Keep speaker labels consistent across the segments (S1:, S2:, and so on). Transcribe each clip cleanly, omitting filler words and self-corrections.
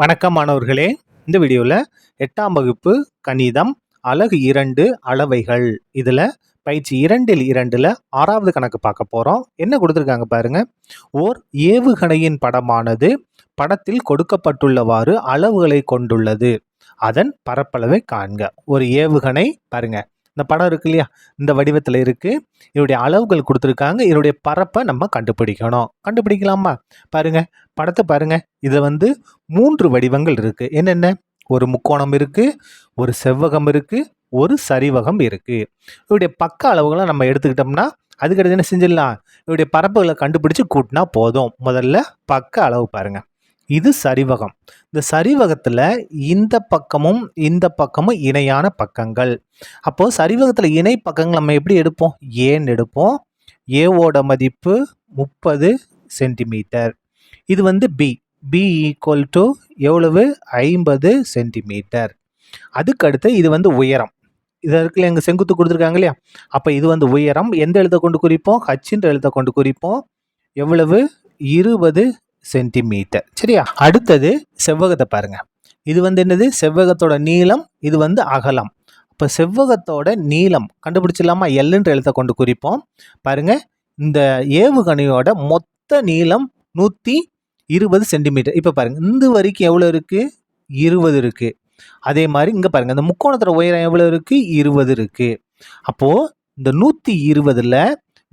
S1: வணக்கம் மாணவர்களே. இந்த வீடியோவில் 8ஆம் வகுப்பு கணிதம் அலகு 2 அளவைகள் இதில் பயிற்சி 2ல் 2ல் 6வது கணக்கு பார்க்க போகிறோம். என்ன கொடுத்துருக்காங்க பாருங்க. ஓர் ஏவுகணையின் படமானது படத்தில் கொடுக்கப்பட்டுள்ளவாறு அளவுகளை கொண்டுள்ளது. அதன் பரப்பளவை காண்க. ஒரு ஏவுகணை பாருங்க, இந்த படம் இருக்கு இல்லையா, இந்த வடிவத்தில் இருக்கு. இதனுடைய அளவுகள் கொடுத்துருக்காங்க. இதனுடைய பரப்பை நம்ம கண்டுபிடிக்கணும். கண்டுபிடிக்கலாமா? பாருங்க, படத்தை பாருங்க. இதில் 3 வடிவங்கள் இருக்கு. என்னென்ன? ஒரு முக்கோணம் இருக்கு, ஒரு செவ்வகம் இருக்கு, ஒரு சரிவகம் இருக்கு. இதனுடைய பக்க அளவுகளை நம்ம எடுத்துக்கிட்டோம்னா அதுக்கடுத்து என்ன செஞ்சிடலாம்? இதனுடைய பரப்புகளை கண்டுபிடிச்சு கூட்டினா போதும். முதல்ல பக்க அளவு பாருங்க. இது சரிவகம். இந்த சரிவகத்தில் இந்த பக்கமும் இணையான பக்கங்கள். அப்போ சரிவகத்தில் இணை பக்கங்கள் நம்ம எப்படி எடுப்போம்? ஏன்னு எடுப்போம். ஏவோட மதிப்பு 30 சென்டிமீட்டர். இது பி. பி ஈக்குவல் டு எவ்வளவு? 50 சென்டிமீட்டர். அதுக்கடுத்து இது உயரம். இதை இருக்குல்ல, எங்கள் செங்குத்து கொடுத்துருக்காங்க இல்லையா, அப்போ இது உயரம். எந்த எழுத்தை கொண்டு குறிப்போம்? ஹச்ன்ற எழுத்தை கொண்டு குறிப்போம். எவ்வளவு? 20 சென்டிமீட்டர். சரியா? அடுத்தது செவ்வகத்தை பாருங்க. இது என்னது? செவ்வகத்தோட நீளம். இது அகலம். இப்போ செவ்வகத்தோட நீளம் கண்டுபிடிச்சிடலாமா? எல்லுன்ற எழுத்தை கொண்டு குறிப்போம். பாருங்க, இந்த ஏவுகணையோட மொத்த நீளம் 120 சென்டிமீட்டர். இப்போ பாருங்க, இந்த வரைக்கும் எவ்வளோ இருக்கு? 20 இருக்கு. அதே மாதிரி இங்கே பாருங்க, இந்த முக்கோணத்தோட உயரம் எவ்வளோ இருக்கு? 20 இருக்கு. அப்போ இந்த 120ல்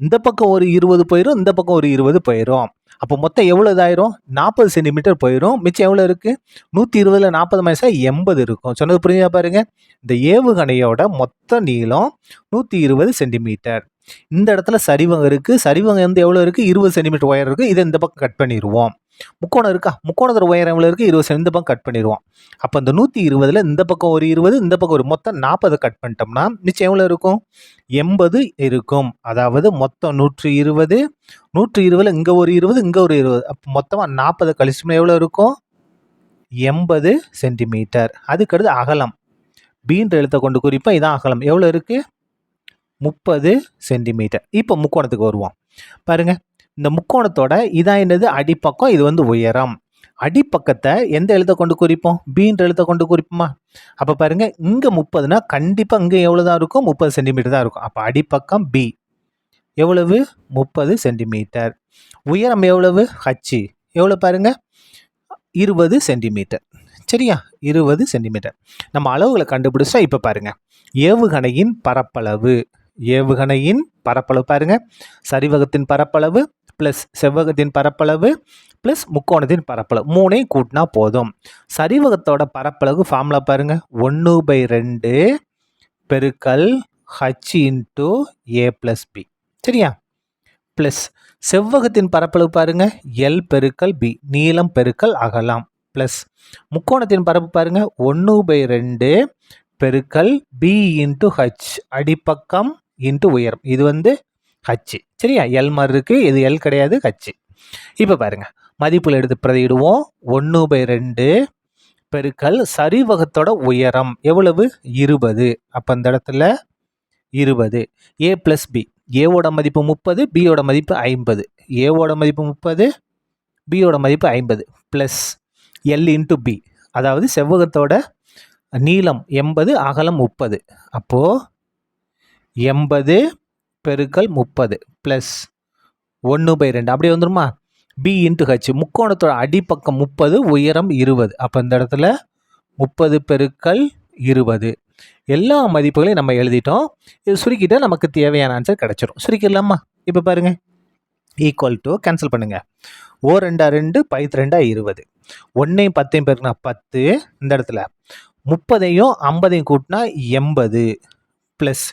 S1: இந்த பக்கம் ஒரு 20 போயிடும், இந்த பக்கம் ஒரு 20 போயிடும். அப்போ மொத்தம் எவ்வளோ இதாயிரும்? 40 சென்டிமீட்டர் போயிடும். மிச்சம் எவ்வளோ இருக்கு? 120ல் 40 மைனஸா 80 இருக்கும். சொன்னது புரியுதா? பாருங்க, இந்த ஏவுகணையோட மொத்த நீளம் 120 சென்டிமீட்டர். இந்த இடத்துல சரிவகம் இருக்கு. சரிவகம் எவ்வளோ இருக்கு? 20 சென்டிமீட்டர் உயரம் இருக்கு. இதை இந்த பக்கம் கட் பண்ணிடுவோம். முக்கோணம் இருக்கா? முக்கோணத்தோட உயரம் எவ்வளோ இருக்கு? 20 சென்டிமீட்டர். இந்த பக்கம் கட் பண்ணிடுவோம். அப்போ இந்த 120ல் இந்த பக்கம் ஒரு 20, இந்த பக்கம் ஒரு மொத்தம் 40 கட் பண்ணிட்டோம்னா மிச்சம் எவ்வளோ இருக்கும்? 80 இருக்கும். அதாவது மொத்தம் 120. 120ல் இங்கே ஒரு 20, இங்கே ஒரு 20. அப்போ மொத்தமாக 40 கழிச்சோம்னா எவ்வளோ இருக்கும்? 80 சென்டிமீட்டர். அதுக்கடுத்து அகலம். பீன்ற எழுத்தை கொண்டு குறிப்போம். இதான் அகலம். எவ்வளோ இருக்கு? 30 சென்டிமீட்டர். இப்போ முக்கோணத்துக்கு வருவோம். பாருங்க, இந்த முக்கோணத்தோட இதான் என்னது? அடிப்பக்கம். இது உயரம். அடிப்பக்கத்தை எந்த எழுத்தை கொண்டு குறிப்போம்? பீன்ற எழுத்தை கொண்டு குறிப்போமா? அப்போ பாருங்க, இங்கே 30னா கண்டிப்பாக இங்கே எவ்வளோ தான் இருக்கும்? 30 சென்டிமீட்டர் தான் இருக்கும். அப்போ அடிப்பக்கம் பி எவ்வளவு? 30 சென்டிமீட்டர். உயரம் எவ்வளவு? ஹச் எவ்வளோ பாருங்க? 20 சென்டிமீட்டர். சரியா? 20 சென்டிமீட்டர். நம்ம அளவுகளை கண்டுபிடிச்சா இப்போ பாருங்க, ஏவுகணையின் பரப்பளவு. ஏவுகணையின் பரப்பளவு பாருங்க, சரிவகத்தின் பரப்பளவு ப்ளஸ் செவ்வகத்தின் பரப்பளவு ப்ளஸ் முக்கோணத்தின் பரப்பளவு 3ஐயும் கூட்டினா போதும். சரிவகத்தோட பரப்பளவு ஃபார்முலா பாருங்க, 1/2 பெருக்கல் ஹச் இன்ட்டு ஏ ப்ளஸ் பி. சரியா? ப்ளஸ் செவ்வகத்தின் பரப்பளவு பாருங்க, எல் பெருக்கல் பி, நீளம் பெருக்கல் அகலம். ப்ளஸ் முக்கோணத்தின் பரப்பு பாருங்க, 1/2 பெருக்கல் பி இன்ட்டு ஹச், அடிப்பக்கம் இன்ட்டு உயரம். இது ஹச். சரியா? எல் மாதிரி இருக்கு, இது எல் கிடையாது, ஹச். இப்போ பாருங்க, மதிப்புகள் எடுத்து பிரதியிடுவோம். 1/2 பெருக்கல் சரிவகத்தோட உயரம் எவ்வளவு? 20. அப்போ இந்த இடத்துல 20. ஏ ப்ளஸ் பி. ஏவோட மதிப்பு 30, பியோட மதிப்பு 50. ஏவோட மதிப்பு 30, பியோட மதிப்பு 50 ப்ளஸ் எல் இன்ட்டு பி. அதாவது செவ்வகத்தோட நீளம் 80, அகலம் 30. அப்போது 80 பெருக்கல் 30 ப்ளஸ் 1/2 அப்படியே வந்துருமா? பி இன்ட்டு ஹச், முக்கோணத்தோட அடிப்பக்கம் 30, உயரம் 20. அப்போ இந்த இடத்துல 30 பெருக்கல் 20. எல்லா மதிப்புகளையும் நம்ம எழுதிட்டோம். இது சுருக்கிட்ட நமக்கு தேவையான ஆன்சர் கிடைச்சிடும். சுருக்கிடலாமா? இப்போ பாருங்க, ஈக்குவல் டு கேன்சல் பண்ணுங்க. 2 2 20. 1ஐயும் 10ஐயும் பெருக்கினா 10. இந்த இடத்துல 30ஐயும் 50ஐயும் கூட்டினா 80 ப்ளஸ்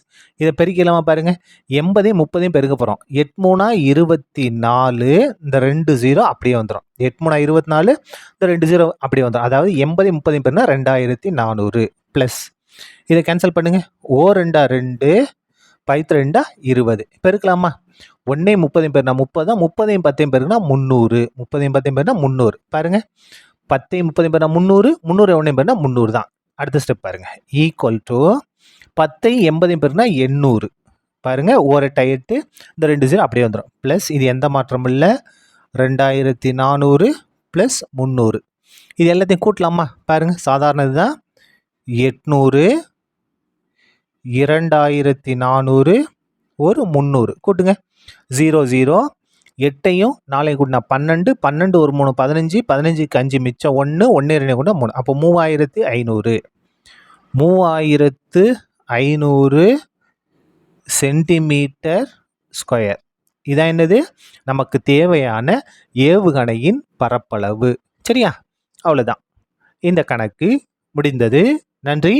S1: இதை பெருக்கலாமா? பாருங்க, 80ஐயும் 30ஐயும் பெருக்க போகிறோம். 8 3 24. இந்த 2 0 அப்படியே வந்துடும். 8 3 24, இந்த 2 0 அப்படியே வந்துடும். அதாவது 80ஐயும் 30ஐயும் பெருனா 2400 ப்ளஸ் இதை கேன்சல் பண்ணுங்க. 2 2 20 பெருக்கலாமா? 1ஐயும் 30ஐயும் பெருனா 30, 30ஐயும் 10ஐயும் பெருக்குனா 300. 30ஐயும் 10ஐயும் பெருனா 300. பாருங்க, 10ஐயும் 30ஐயும் பெருனா 300, 300 1ஐயும் பெருனா 300 தான். அடுத்த ஸ்டெப் பாருங்க, ஈக்குவல் டு 10ஐயும் 80ஐயும் பெருனா 800. பாருங்க, 8 இந்த 2 0 அப்படியே வந்துடும். ப்ளஸ் இது எந்த மாற்றமும் இல்லை, 2400 ப்ளஸ் 300. இது எல்லாத்தையும் கூட்டலாமா? பாருங்க, சாதாரண இதுதான். 800, 2400, ஒரு 300 கூட்டுங்க. 0 0 8ஐயும் 4ஐயும் கூட்டினா 12, 12 ஒரு 3 15, 15க்கு 5 மிச்சம் 1, 1 2 கூட்டினா 3. அப்போ 3500. 3500 சென்டிமீட்டர் ஸ்கொயர். இதான் என்னது? நமக்கு தேவையான ஏவுகணையின் பரப்பளவு. சரியா? அவ்வளோதான். இந்த கணக்கு முடிந்தது. நன்றி.